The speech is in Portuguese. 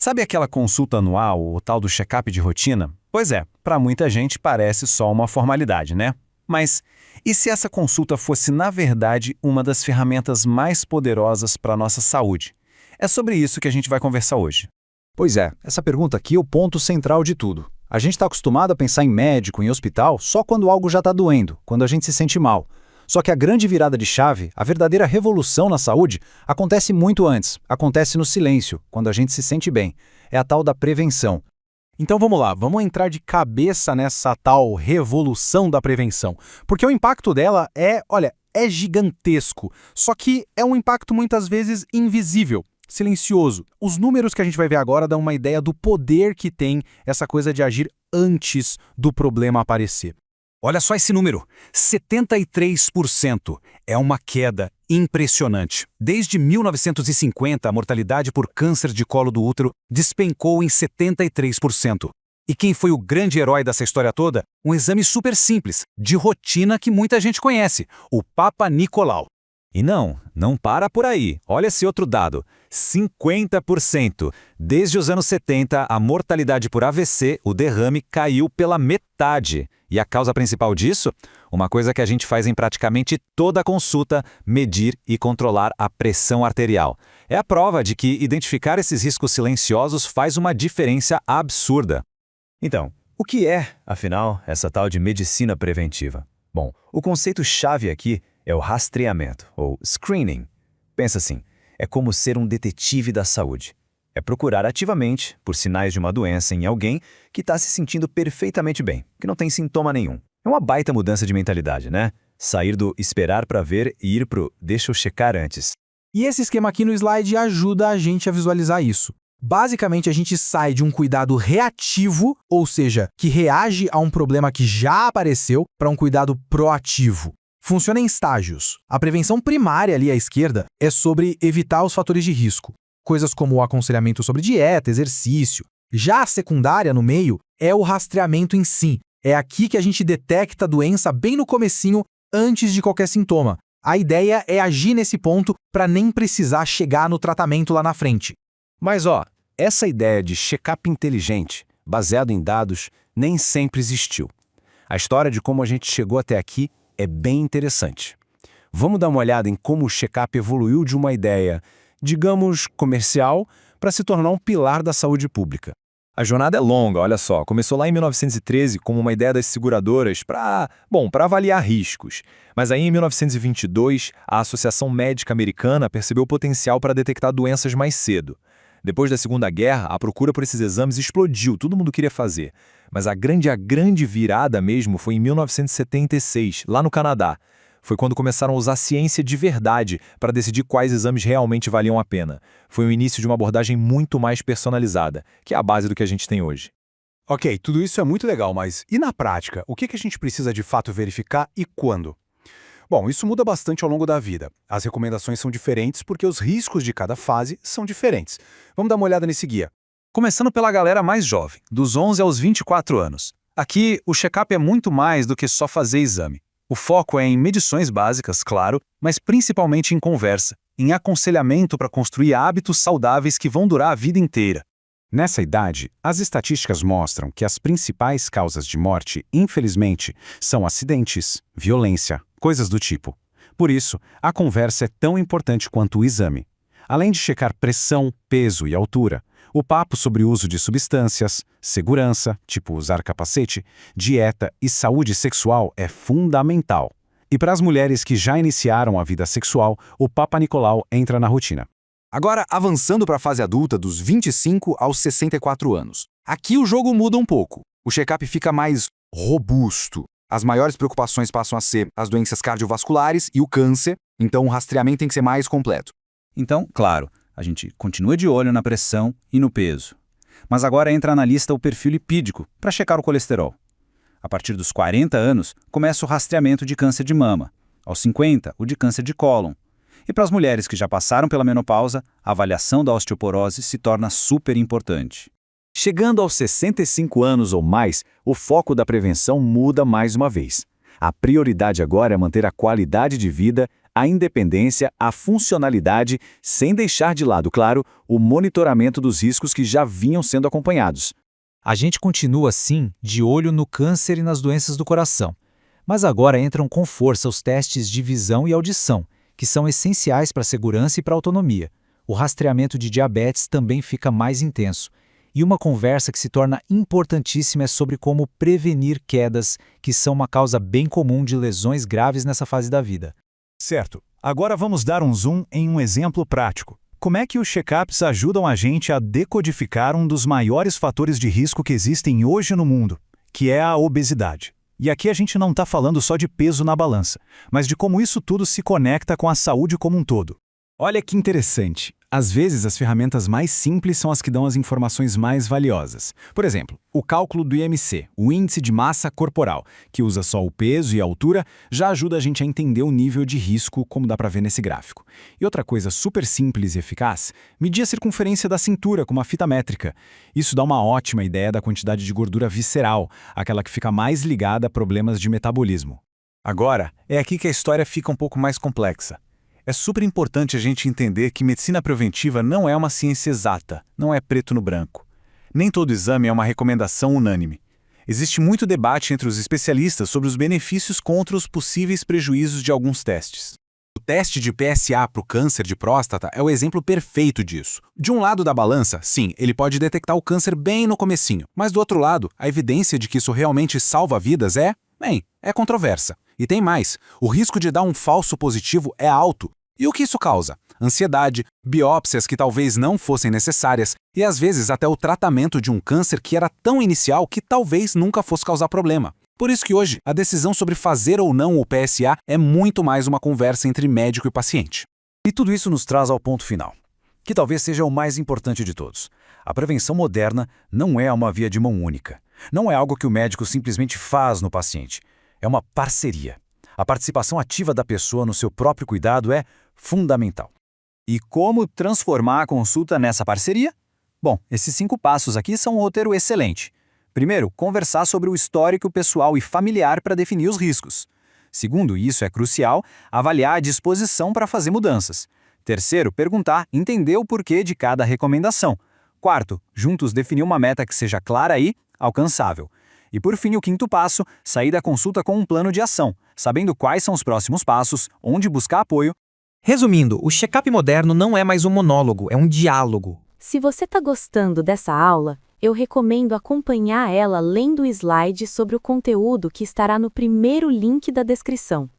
Sabe aquela consulta anual, o tal do check-up de rotina? Pois é, para muita gente parece só uma formalidade, né? Mas e se essa consulta fosse, na verdade, uma das ferramentas mais poderosas para a nossa saúde? É sobre isso que a gente vai conversar hoje. Pois é, essa pergunta aqui é o ponto central de tudo. A gente está acostumado a pensar em médico, em hospital, só quando algo já está doendo, quando a gente se sente mal. Só que a grande virada de chave, a verdadeira revolução na saúde, acontece muito antes, acontece no silêncio, quando a gente se sente bem. É a tal da prevenção. Então vamos lá, vamos entrar de cabeça nessa tal revolução da prevenção. Porque o impacto dela é gigantesco. Só que é um impacto muitas vezes invisível, silencioso. Os números que a gente vai ver agora dão uma ideia do poder que tem essa coisa de agir antes do problema aparecer. Olha só esse número, 73%. É uma queda impressionante. Desde 1950, a mortalidade por câncer de colo do útero despencou em 73%. E quem foi o grande herói dessa história toda? Um exame super simples, de rotina que muita gente conhece, o Papa Nicolau. E não para por aí. Olha esse outro dado, 50%. Desde os anos 70, a mortalidade por AVC, o derrame, caiu pela metade. E a causa principal disso? Uma coisa que a gente faz em praticamente toda consulta, medir e controlar a pressão arterial. É a prova de que identificar esses riscos silenciosos faz uma diferença absurda. Então, o que é, afinal, essa tal de medicina preventiva? Bom, o conceito-chave aqui é o rastreamento, ou screening. Pensa assim, é como ser um detetive da saúde. É procurar ativamente por sinais de uma doença em alguém que está se sentindo perfeitamente bem, que não tem sintoma nenhum. É uma baita mudança de mentalidade, né? Sair do esperar para ver e ir pro deixa eu checar antes. E esse esquema aqui no slide ajuda a gente a visualizar isso. Basicamente, a gente sai de um cuidado reativo, ou seja, que reage a um problema que já apareceu, para um cuidado proativo. Funciona em estágios. A prevenção primária ali à esquerda é sobre evitar os fatores de risco, coisas como o aconselhamento sobre dieta, exercício. Já a secundária, no meio, é o rastreamento em si. É aqui que a gente detecta a doença bem no comecinho, antes de qualquer sintoma. A ideia é agir nesse ponto para nem precisar chegar no tratamento lá na frente. Mas essa ideia de check-up inteligente, baseado em dados, nem sempre existiu. A história de como a gente chegou até aqui é bem interessante. Vamos dar uma olhada em como o check-up evoluiu de uma ideia, digamos, comercial, para se tornar um pilar da saúde pública. A jornada é longa, olha só. Começou lá em 1913 como uma ideia das seguradoras para avaliar riscos. Mas aí em 1922, a Associação Médica Americana percebeu o potencial para detectar doenças mais cedo. Depois da Segunda Guerra, a procura por esses exames explodiu, todo mundo queria fazer. Mas a grande virada mesmo foi em 1976, lá no Canadá. Foi quando começaram a usar ciência de verdade para decidir quais exames realmente valiam a pena. Foi o início de uma abordagem muito mais personalizada, que é a base do que a gente tem hoje. Ok, tudo isso é muito legal, mas e na prática? O que a gente precisa de fato verificar e quando? Bom, isso muda bastante ao longo da vida. As recomendações são diferentes porque os riscos de cada fase são diferentes. Vamos dar uma olhada nesse guia. Começando pela galera mais jovem, dos 11 aos 24 anos. Aqui, o check-up é muito mais do que só fazer exame. O foco é em medições básicas, claro, mas principalmente em conversa, em aconselhamento para construir hábitos saudáveis que vão durar a vida inteira. Nessa idade, as estatísticas mostram que as principais causas de morte, infelizmente, são acidentes, violência, coisas do tipo. Por isso, a conversa é tão importante quanto o exame. Além de checar pressão, peso e altura, o papo sobre o uso de substâncias, segurança, tipo usar capacete, dieta e saúde sexual é fundamental. E para as mulheres que já iniciaram a vida sexual, o Papa Nicolau entra na rotina. Agora, avançando para a fase adulta dos 25 aos 64 anos. Aqui o jogo muda um pouco. O check-up fica mais robusto. As maiores preocupações passam a ser as doenças cardiovasculares e o câncer, então o rastreamento tem que ser mais completo. Então, claro, a gente continua de olho na pressão e no peso. Mas agora entra na lista o perfil lipídico, para checar o colesterol. A partir dos 40 anos, começa o rastreamento de câncer de mama. Aos 50, o de câncer de cólon. E para as mulheres que já passaram pela menopausa, a avaliação da osteoporose se torna super importante. Chegando aos 65 anos ou mais, o foco da prevenção muda mais uma vez. A prioridade agora é manter a qualidade de vida, a independência, a funcionalidade, sem deixar de lado, claro, o monitoramento dos riscos que já vinham sendo acompanhados. A gente continua, sim, de olho no câncer e nas doenças do coração. Mas agora entram com força os testes de visão e audição, que são essenciais para a segurança e para a autonomia. O rastreamento de diabetes também fica mais intenso. E uma conversa que se torna importantíssima é sobre como prevenir quedas, que são uma causa bem comum de lesões graves nessa fase da vida. Certo. Agora vamos dar um zoom em um exemplo prático. Como é que os check-ups ajudam a gente a decodificar um dos maiores fatores de risco que existem hoje no mundo, que é a obesidade? E aqui a gente não está falando só de peso na balança, mas de como isso tudo se conecta com a saúde como um todo. Olha que interessante. Às vezes, as ferramentas mais simples são as que dão as informações mais valiosas. Por exemplo, o cálculo do IMC, o Índice de Massa Corporal, que usa só o peso e a altura, já ajuda a gente a entender o nível de risco, como dá para ver nesse gráfico. E outra coisa super simples e eficaz, medir a circunferência da cintura com uma fita métrica. Isso dá uma ótima ideia da quantidade de gordura visceral, aquela que fica mais ligada a problemas de metabolismo. Agora, é aqui que a história fica um pouco mais complexa. É super importante a gente entender que medicina preventiva não é uma ciência exata, não é preto no branco. Nem todo exame é uma recomendação unânime. Existe muito debate entre os especialistas sobre os benefícios contra os possíveis prejuízos de alguns testes. O teste de PSA para o câncer de próstata é o exemplo perfeito disso. De um lado da balança, sim, ele pode detectar o câncer bem no comecinho, mas do outro lado, a evidência de que isso realmente salva vidas é controversa. E tem mais, o risco de dar um falso positivo é alto. E o que isso causa? Ansiedade, biópsias que talvez não fossem necessárias e às vezes até o tratamento de um câncer que era tão inicial que talvez nunca fosse causar problema. Por isso que hoje, a decisão sobre fazer ou não o PSA é muito mais uma conversa entre médico e paciente. E tudo isso nos traz ao ponto final, que talvez seja o mais importante de todos. A prevenção moderna não é uma via de mão única. Não é algo que o médico simplesmente faz no paciente. É uma parceria. A participação ativa da pessoa no seu próprio cuidado é fundamental. E como transformar a consulta nessa parceria? Bom, esses 5 passos aqui são um roteiro excelente. Primeiro, conversar sobre o histórico pessoal e familiar para definir os riscos. Segundo, e isso é crucial, avaliar a disposição para fazer mudanças. Terceiro, perguntar, entender o porquê de cada recomendação. Quarto, juntos definir uma meta que seja clara e alcançável. E por fim, o 5º passo, sair da consulta com um plano de ação, sabendo quais são os próximos passos, onde buscar apoio. Resumindo, o check-up moderno não é mais um monólogo, é um diálogo. Se você está gostando dessa aula, eu recomendo acompanhar ela lendo o slide sobre o conteúdo que estará no primeiro link da descrição.